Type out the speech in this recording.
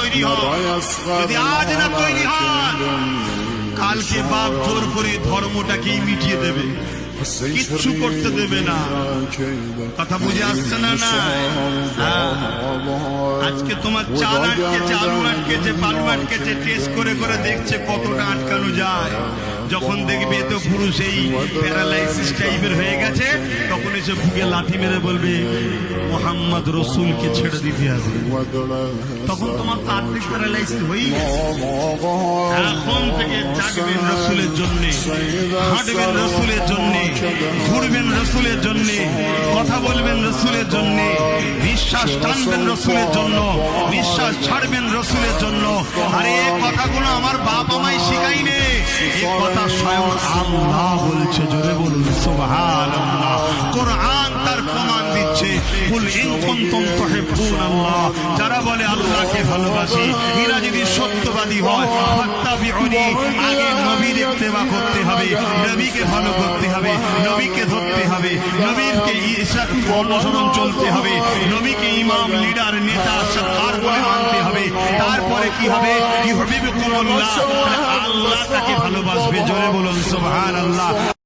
তৈরি হন। যদি আজ না তৈরি হন, কালকে বাপ জোর করে ধর্মটাকেই মিটিয়ে দেবে, কিচ্ছু করতে দেবে না। কথা বুঝে আসছে না? না, আজকে তোমার চাল আটকেছে, আলু আটকেছে, বালু আটকেছে, টেস্ট করে করে দেখছে কতটা আটকানো যায়। যখন দেখবে তো পুরুষ এই প্যারালাইসিস টাইপের হয়ে গেছে, তখন এসে বুকে লাথি মেরে বলবে মোহাম্মদ রসুলকে ছেড়ে দিতে হবে। তখন তোমার তো আর্থিক প্যারালাইসিস হয়েই গেছে। এখন থেকে জাগবেন রসুলের জন্য, হাঁটবেন রসুলের জন্য, ঘুরবেন রসুলের জন্য, কথা বলবেন রসুলের জন্য, নিঃশ্বাস টানবেন রসুলের জন্য, নিঃশ্বাস ছাড়বেন রসুলের জন্য। আর এই কথাগুলো আমার বাপ আমায় শিখাইনি, এই কথা স্বয়ং আল্লাহ বলছে। জোরে বলুন সুবহানাল্লাহ। কোরআন তার প্রমাণ দিচ্ছে। কুল ইন কুনতুম তুহিব্বুনাল্লাহ, যারা বলে আল্লাহকে ভালোবাসি, এরা যদি সত্যবাদী হয়, ফাত্তাবিউনি, আগে নবীর ইত্তেবা করতে হবে, নবীকে ভালো করতে হবে, নবীকে ধরতে হবে, নবীকে অনুসরণ চলতে হবে, নবীকে ইমাম, লিডার, নেতা, সরকার বলে মানতে হবে। তারপরে কি হবে? ইউহিব্বুকুমুল্লাহ, আল্লাহ তাকে ভালোবাসবে। জোরে বলুন সুবহানাল্লাহ।